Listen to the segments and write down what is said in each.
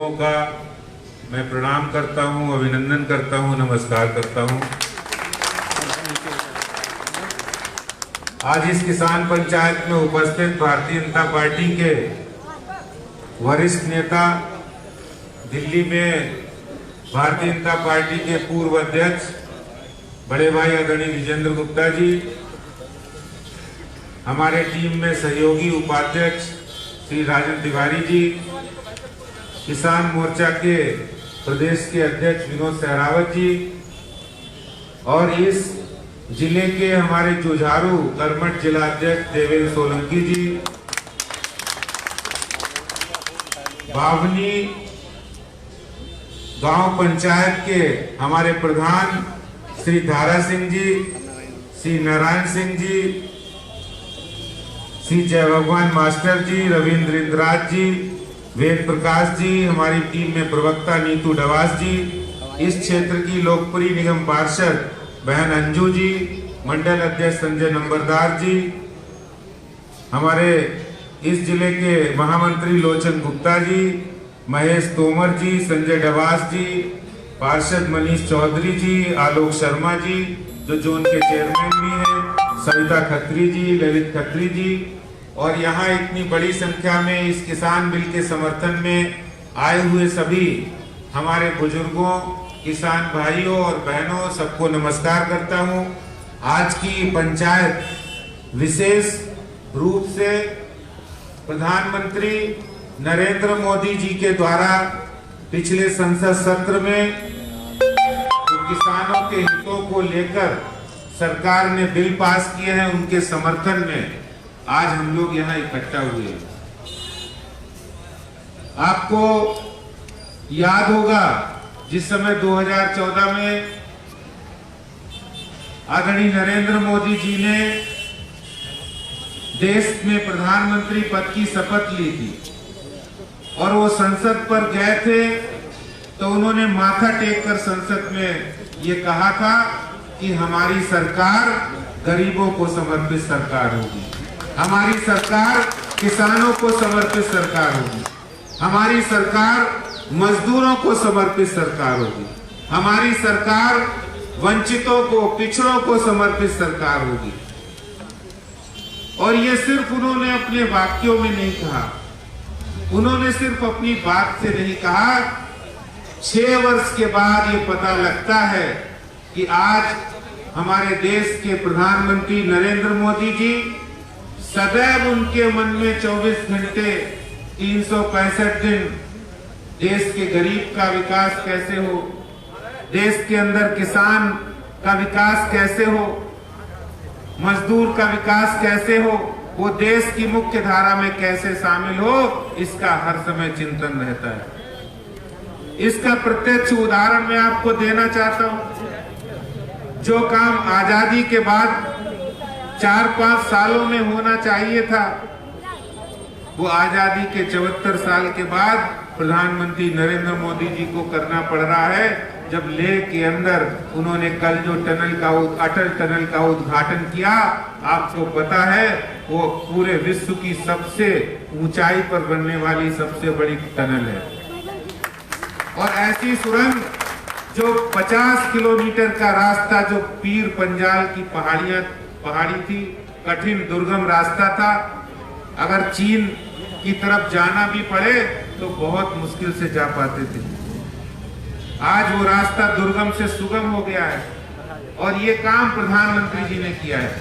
का मैं प्रणाम करता हूं, अभिनंदन करता हूं, नमस्कार करता हूं। आज इस किसान पंचायत में उपस्थित भारतीय जनता पार्टी के वरिष्ठ नेता, दिल्ली में भारतीय जनता पार्टी के पूर्व अध्यक्ष बड़े भाई आदरणीय विजेंद्र गुप्ता जी, हमारे टीम में सहयोगी उपाध्यक्ष श्री राजन तिवारी जी, किसान मोर्चा के प्रदेश के अध्यक्ष विनोद सहरावत जी और इस जिले के हमारे जुझारू कर्मठ जिला अध्यक्ष देवेंद्र सोलंकी जी, बावनी गांव पंचायत के हमारे प्रधान श्री धारा सिंह जी, श्री नारायण सिंह जी, श्री जय भगवान मास्टर जी, रविंद्र इंद्राज जी, वेद प्रकाश जी, हमारी टीम में प्रवक्ता नीतू डवास जी, इस क्षेत्र की लोकप्रिय निगम पार्षद बहन अंजू जी, मंडल अध्यक्ष संजय नंबरदार जी, हमारे इस जिले के महामंत्री लोचन गुप्ता जी, महेश तोमर जी, संजय डवास जी, पार्षद मनीष चौधरी जी, आलोक शर्मा जी जो जोन के चेयरमैन भी हैं, सविता खत्री जी, ललित खत्री जी, और यहाँ इतनी बड़ी संख्या में इस किसान बिल के समर्थन में आए हुए सभी हमारे बुजुर्गों, किसान भाइयों और बहनों, सबको नमस्कार करता हूँ। आज की पंचायत विशेष रूप से प्रधानमंत्री नरेंद्र मोदी जी के द्वारा पिछले संसद सत्र में जो किसानों के हितों को लेकर सरकार ने बिल पास किए हैं, उनके समर्थन में आज हम लोग यहाँ इकट्ठा हुए हैं। आपको याद होगा जिस समय 2014 में आदरणीय नरेंद्र मोदी जी ने देश में प्रधानमंत्री पद की शपथ ली थी और वो संसद पर गए थे, तो उन्होंने माथा टेक कर संसद में ये कहा था कि हमारी सरकार गरीबों को समर्पित सरकार होगी, हमारी सरकार किसानों को समर्पित सरकार होगी, हमारी सरकार मजदूरों को समर्पित सरकार होगी, हमारी सरकार वंचितों को, पिछड़ों को समर्पित सरकार होगी। और ये सिर्फ उन्होंने अपने वाक्यों में नहीं कहा, उन्होंने सिर्फ अपनी बात से नहीं कहा। 6 वर्ष के बाद ये पता लगता है कि आज हमारे देश के प्रधानमंत्री नरेंद्र मोदी जी, सदैव उनके मन में 24 घंटे 365 दिन देश के गरीब का विकास कैसे हो, देश के अंदर किसान का विकास कैसे हो, मजदूर का विकास कैसे हो, वो देश की मुख्य धारा में कैसे शामिल हो, इसका हर समय चिंतन रहता है। इसका प्रत्यक्ष उदाहरण मैं आपको देना चाहता हूं। जो काम आजादी के बाद 4-5 सालों में होना चाहिए था, वो आजादी के 74 साल के बाद प्रधानमंत्री नरेंद्र मोदी जी को करना पड़ रहा है। जब लेह के अंदर उन्होंने कल जो अटल टनल का उद्घाटन किया, आपको पता है वो पूरे विश्व की सबसे ऊंचाई पर बनने वाली सबसे बड़ी टनल है। और ऐसी सुरंग जो 50 किलोमीटर का रास्ता, जो पीर पंजाल की पहाड़ी थी, कठिन दुर्गम रास्ता था, अगर चीन की तरफ जाना भी पड़े तो बहुत मुश्किल से जा पाते थे। आज वो रास्ता दुर्गम से सुगम हो गया है और ये काम प्रधानमंत्री जी ने किया है।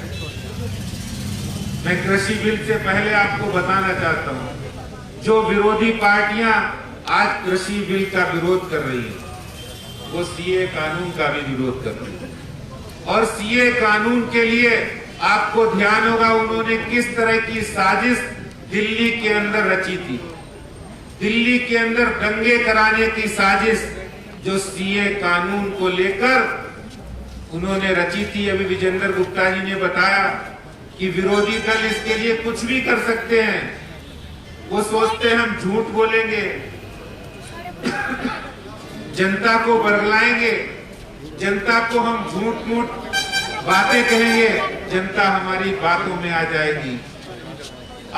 मैं कृषि बिल से पहले आपको बताना चाहता हूं, जो विरोधी पार्टियां आज कृषि बिल का विरोध कर रही है, वो सीए कानून का भी विरोध कर रही है। और सीए कानून के लिए आपको ध्यान होगा उन्होंने किस तरह की साजिश दिल्ली के अंदर रची थी। दिल्ली के अंदर दंगे कराने की साजिश जो सीए कानून को लेकर उन्होंने रची थी। अभी विजेंद्र गुप्ता जी ने बताया कि विरोधी दल इसके लिए कुछ भी कर सकते हैं। वो सोचते हैं हम झूठ बोलेंगे, जनता को बरगलाएंगे, जनता को हम झूठ मूठ बातें कहेंगे, जनता हमारी बातों में आ जाएगी।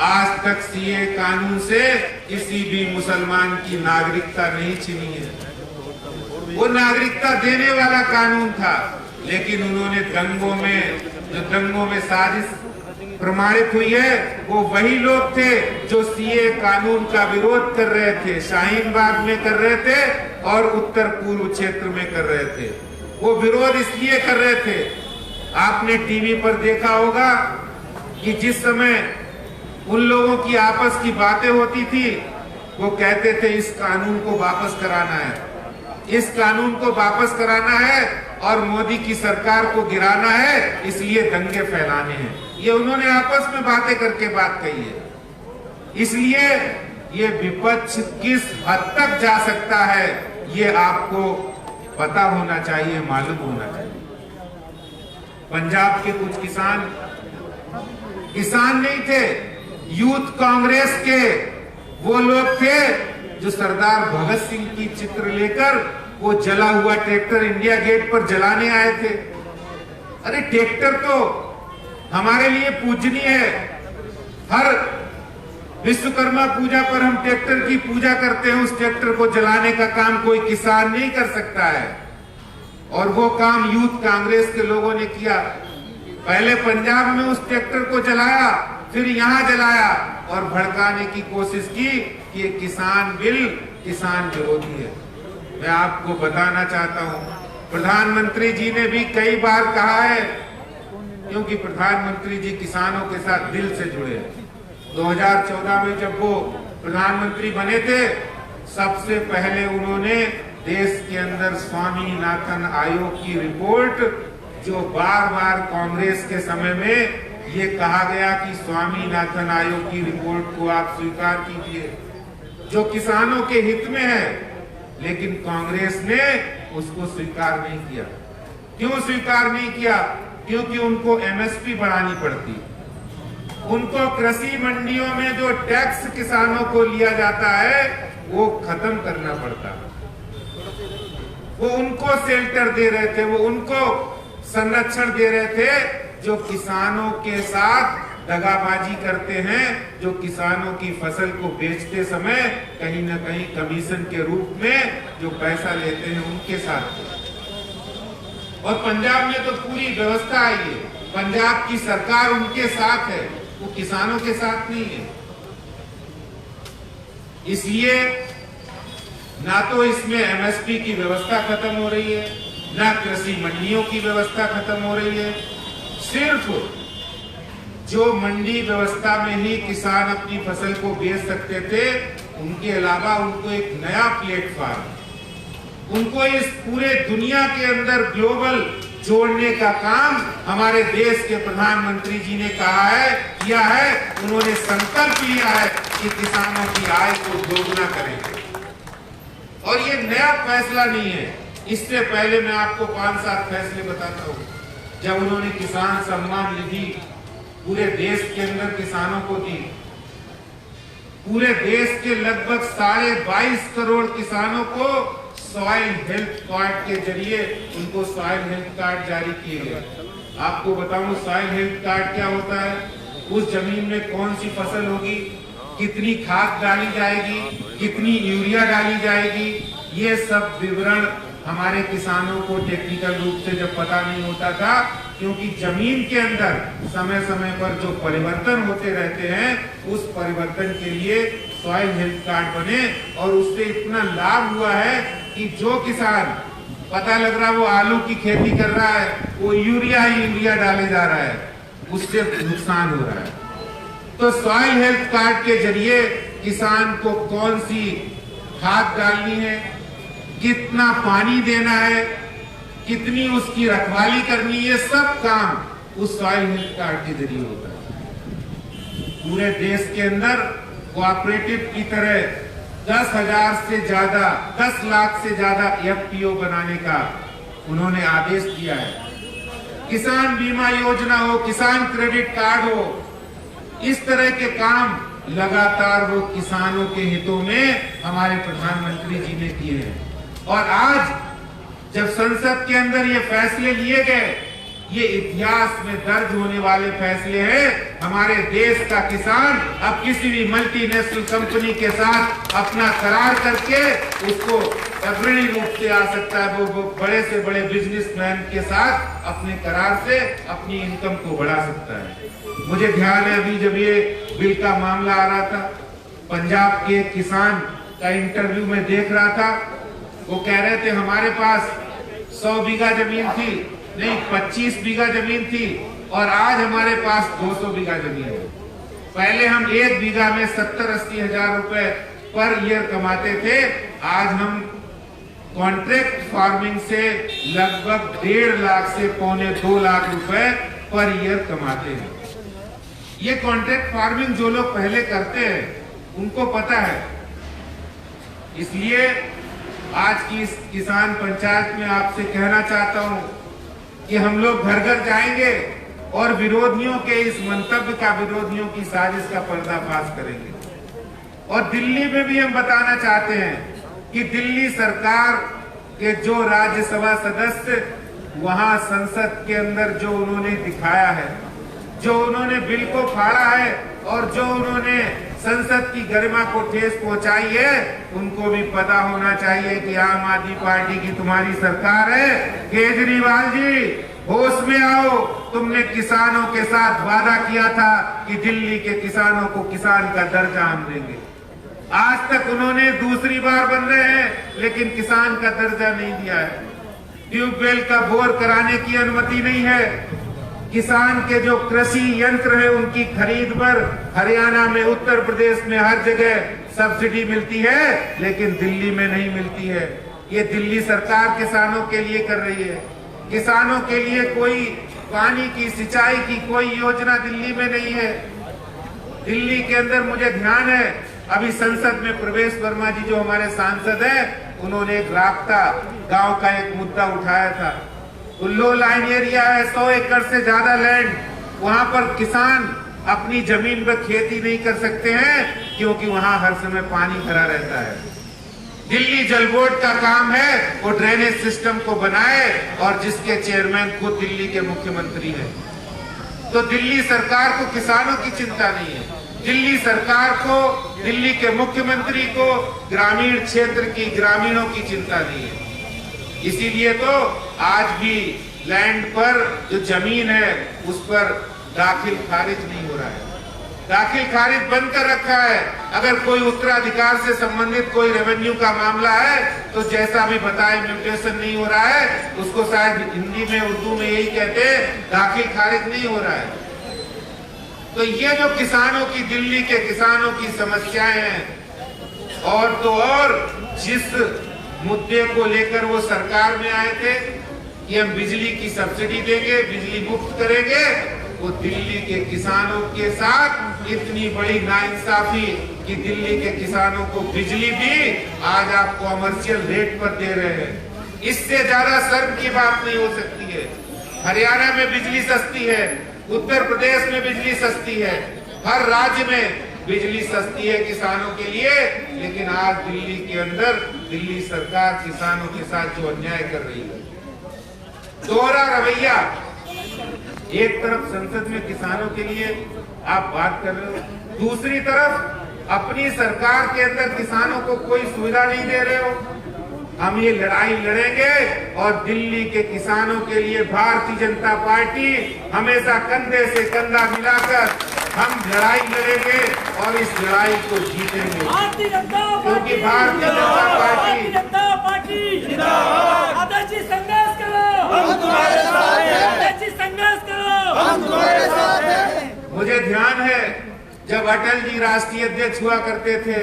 आज तक सीए कानून से किसी भी मुसलमान की नागरिकता नहीं छीनी है। वो नागरिकता देने वाला कानून था, लेकिन उन्होंने दंगों में साजिश प्रमाणित हुई है, वो वही लोग थे जो सीए कानून का विरोध कर रहे थे, शाहीन बाग में कर रहे थे और उत्तर पूर्व क्षेत्र में कर रहे थे। वो विरोध इसलिए कर रहे थे, आपने टीवी पर देखा होगा कि जिस समय उन लोगों की आपस की बातें होती थी, वो कहते थे इस कानून को वापस कराना है, इस कानून को वापस कराना है और मोदी की सरकार को गिराना है, इसलिए दंगे फैलाने हैं। ये उन्होंने आपस में बातें करके बात कही है। इसलिए ये विपक्ष किस हद तक जा सकता है, ये आपको पता होना चाहिए, मालूम होना चाहिए। पंजाब के कुछ किसान नहीं थे, यूथ कांग्रेस के वो लोग थे जो सरदार भगत सिंह की चित्र लेकर वो जला हुआ ट्रैक्टर इंडिया गेट पर जलाने आए थे। अरे ट्रैक्टर तो हमारे लिए पूजनीय है। हर विश्वकर्मा पूजा पर हम ट्रैक्टर की पूजा करते हैं, उस ट्रैक्टर को जलाने का काम कोई किसान नहीं कर सकता है। और वो काम यूथ कांग्रेस के लोगों ने किया। पहले पंजाब में उस ट्रैक्टर को जलाया, फिर यहां जलाया और भड़काने की कोशिश की कि ये किसान बिल किसान विरोधी है। मैं आपको बताना चाहता हूं, प्रधानमंत्री जी ने भी कई बार कहा है, क्योंकि प्रधानमंत्री जी किसानों के साथ दिल से जुड़े हैं। 2014 में जब वो प्रधानमंत्री बने थे, सबसे पहले उन्होंने देश के अंदर स्वामीनाथन आयोग की रिपोर्ट, जो बार बार कांग्रेस के समय में ये कहा गया कि स्वामीनाथन आयोग की रिपोर्ट को आप स्वीकार कीजिए, जो किसानों के हित में है, लेकिन कांग्रेस ने उसको स्वीकार नहीं किया। क्यों स्वीकार नहीं किया? क्योंकि उनको एमएसपी बढ़ानी पड़ती, उनको कृषि मंडियों में जो टैक्स किसानों को लिया जाता है वो खत्म करना पड़ता। वो उनको शेल्टर दे रहे थे, वो उनको संरक्षण दे रहे थे जो किसानों के साथ दगाबाजी करते हैं, जो किसानों की फसल को बेचते समय कहीं ना कहीं कमीशन के रूप में जो पैसा लेते हैं उनके साथ। और पंजाब में तो पूरी व्यवस्था आई है, पंजाब की सरकार उनके साथ है, वो किसानों के साथ नहीं है। इसलिए ना तो इसमें एमएसपी की व्यवस्था खत्म हो रही है, ना कृषि मंडियों की व्यवस्था खत्म हो रही है। सिर्फ जो मंडी व्यवस्था में ही किसान अपनी फसल को बेच सकते थे, उनके अलावा उनको एक नया प्लेटफॉर्म, उनको इस पूरे दुनिया के अंदर ग्लोबल जोड़ने का काम हमारे देश के प्रधानमंत्री जी ने कहा है, किया है। उन्होंने संकल्प लिया है कि किसानों की आय को दोगुना करेंगे। और ये नया फैसला नहीं है, इससे पहले मैं आपको 5-7 फैसले बताता हूँ। जब उन्होंने किसान सम्मान निधि पूरे देश के अंदर किसानों को दी, पूरे देश के लगभग 22.5 करोड़ किसानों को सॉइल हेल्थ कार्ड के जरिए उनको सॉइल हेल्थ कार्ड जारी किए गए। आपको बताऊं सॉइल हेल्थ कार्ड क्या होता है? उस जमीन में कौन सी फसल होगी, कितनी खाद डाली जाएगी, कितनी यूरिया डाली जाएगी, ये सब विवरण हमारे किसानों को टेक्निकल रूप से जब पता नहीं होता था, क्योंकि जमीन के अंदर समय समय पर जो परिवर्तन होते रहते हैं, उस परिवर्तन के लिए सॉइल हेल्थ कार्ड बने। और उससे इतना लाभ हुआ है कि जो किसान पता लग रहा है वो आलू की खेती कर रहा है, वो यूरिया डाले जा रहा है, उससे नुकसान हो रहा है। तो सॉइल हेल्थ कार्ड के जरिए किसान को कौन सी खाद डालनी है, कितना पानी देना है, कितनी उसकी रखवाली करनी है, सब काम उस सॉइल हेल्थ कार्ड के जरिए होता है। पूरे देश के अंदर कोऑपरेटिव की तरह 10 लाख से ज्यादा एफपीओ बनाने का उन्होंने आदेश दिया है। किसान बीमा योजना हो, किसान क्रेडिट कार्ड हो, इस तरह के काम लगातार वो किसानों के हितों में हमारे प्रधानमंत्री जी ने किए हैं। और आज जब संसद के अंदर ये फैसले लिए गए ये इतिहास में दर्ज होने वाले फैसले हैं। हमारे देश का किसान अब किसी भी मल्टीनेशनल कंपनी के साथ अपना करार करके उसको अग्रणी रूप से आ सकता है। वो बड़े से बड़े बिजनेसमैन के साथ अपने करार से अपनी इनकम को बढ़ा सकता है। मुझे ध्यान है अभी जब ये बिल का मामला आ रहा था, पंजाब के किसान का इंटरव्यू में देख रहा था, वो कह रहे थे हमारे पास 100 बीघा जमीन थी, नहीं 25 बीघा जमीन थी और आज हमारे पास 200 बीघा जमीन है। पहले हम 1 बीघा में 70-80 हजार रुपए पर ईयर कमाते थे, आज हम कॉन्ट्रैक्ट फार्मिंग से लगभग 1.5 लाख से 1.25 लाख रुपए पर ईयर कमाते हैं। ये कॉन्ट्रैक्ट फार्मिंग जो लोग पहले करते हैं उनको पता है। इसलिए आज की इस किसान पंचायत में आपसे कहना चाहता हूं कि हम लोग घर घर जाएंगे और विरोधियों के इस मंतव्य का, विरोधियों की साजिश का पर्दाफाश करेंगे। और दिल्ली में भी हम बताना चाहते हैं कि दिल्ली सरकार के जो राज्यसभा सदस्य वहां संसद के अंदर जो उन्होंने दिखाया है, जो उन्होंने बिल को फाड़ा है और जो उन्होंने संसद की गरिमा को ठेस पहुंचाई है, उनको भी पता होना चाहिए कि आम आदमी पार्टी की तुम्हारी सरकार है। केजरीवाल जी होश में आओ, तुमने किसानों के साथ वादा किया था कि दिल्ली के किसानों को किसान का दर्जा हम देंगे। आज तक उन्होंने दूसरी बार बन रहे हैं लेकिन किसान का दर्जा नहीं दिया है। ट्यूबवेल का बोर कराने की अनुमति नहीं है। किसान के जो कृषि यंत्र है उनकी खरीद पर हरियाणा में, उत्तर प्रदेश में हर जगह सब्सिडी मिलती है लेकिन दिल्ली में नहीं मिलती है। ये दिल्ली सरकार किसानों के लिए कर रही है। किसानों के लिए कोई पानी की, सिंचाई की कोई योजना दिल्ली में नहीं है। दिल्ली के अंदर मुझे ध्यान है अभी संसद में प्रवेश वर्मा जी जो हमारे सांसद हैं, उन्होंने एक राप्ता गांव का एक मुद्दा उठाया था। लो लाइन एरिया है, 100 एकड़ से ज्यादा लैंड, वहां पर किसान अपनी जमीन पर खेती नहीं कर सकते हैं क्योंकि वहां हर समय पानी भरा रहता है। दिल्ली जल बोर्ड का काम है वो ड्रेनेज सिस्टम को बनाए और जिसके चेयरमैन खुद दिल्ली के मुख्यमंत्री हैं। तो दिल्ली सरकार को किसानों की चिंता नहीं है। दिल्ली सरकार को, दिल्ली के मुख्यमंत्री को ग्रामीण क्षेत्र की, ग्रामीणों की चिंता नहीं है। इसीलिए तो आज भी लैंड पर जो जमीन है उस पर दाखिल खारिज नहीं हो रहा है। दाखिल खारिज बंद कर रखा है। अगर कोई उत्तराधिकार से संबंधित कोई रेवेन्यू का मामला है तो जैसा भी बताए म्यूटेशन नहीं हो रहा है, उसको शायद हिंदी में, उर्दू में यही कहते हैं, दाखिल खारिज नहीं हो रहा है। तो ये जो किसानों की, दिल्ली के किसानों की समस्याएं हैं, और तो और जिस मुद्दे को लेकर वो सरकार में आए थे कि हम बिजली की सब्सिडी देंगे, बिजली मुफ्त करेंगे, वो दिल्ली के किसानों के साथ इतनी बड़ी नाइंसाफी कि दिल्ली के किसानों को बिजली भी आज आप कॉमर्शियल रेट पर दे रहे हैं। इससे ज्यादा शर्म की बात नहीं हो सकती है। हरियाणा में बिजली सस्ती है, उत्तर प्रदेश में बिजली सस्ती है, हर राज्य में बिजली सस्ती है किसानों के लिए, लेकिन आज दिल्ली के अंदर दिल्ली सरकार किसानों के साथ जो अन्याय कर रही है, दोहरा रवैया। एक तरफ संसद में किसानों के लिए आप बात कर रहे हो, दूसरी तरफ अपनी सरकार के अंदर किसानों को कोई सुविधा नहीं दे रहे हो। हम ये लड़ाई लड़ेंगे और दिल्ली के किसानों के लिए भारतीय जनता पार्टी हमेशा कंधे से कंधा मिलाकर हम लड़ाई लड़ेंगे और इस लड़ाई को जीतेंगे, क्योंकि भारतीय जनता पार्टी आदर्शी संघर्ष करो, हम तुम्हारे साथ हैं, आदर्शी संघर्ष करो, हम तुम्हारे साथ हैं। मुझे ध्यान है जब अटल जी राष्ट्रीय अध्यक्ष हुआ करते थे,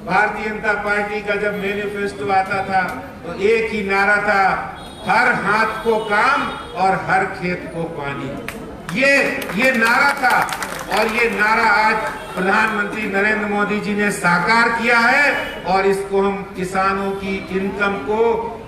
भारतीय जनता पार्टी का जब मैनिफेस्टो आता था तो एक ही नारा था, हर हाथ को काम और हर खेत को पानी। ये नारा था और ये नारा आज प्रधानमंत्री नरेंद्र मोदी जी ने साकार किया है और इसको हम किसानों की इनकम को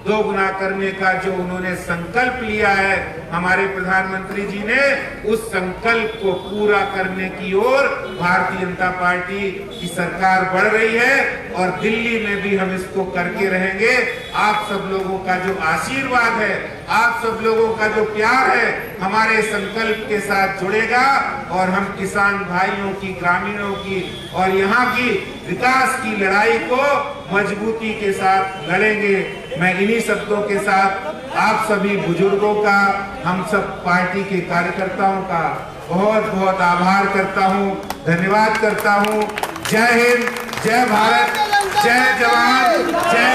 दोगुना करने का जो उन्होंने संकल्प लिया है, हमारे प्रधानमंत्री जी ने उस संकल्प को पूरा करने की ओर भारतीय जनता पार्टी की सरकार बढ़ रही है और दिल्ली में भी हम इसको करके रहेंगे। आप सब लोगों का जो आशीर्वाद है, आप सब लोगों का जो प्यार है हमारे संकल्प के साथ जुड़ेगा और हम किसान भाइयों की, ग्रामीणों की और यहाँ की विकास की लड़ाई को मजबूती के साथ लड़ेंगे। मैं इन्हीं शब्दों के साथ आप सभी बुजुर्गों का, हम सब पार्टी के कार्यकर्ताओं का बहुत बहुत आभार करता हूं, धन्यवाद करता हूं। जय हिंद, जय भारत, जय जवान, जय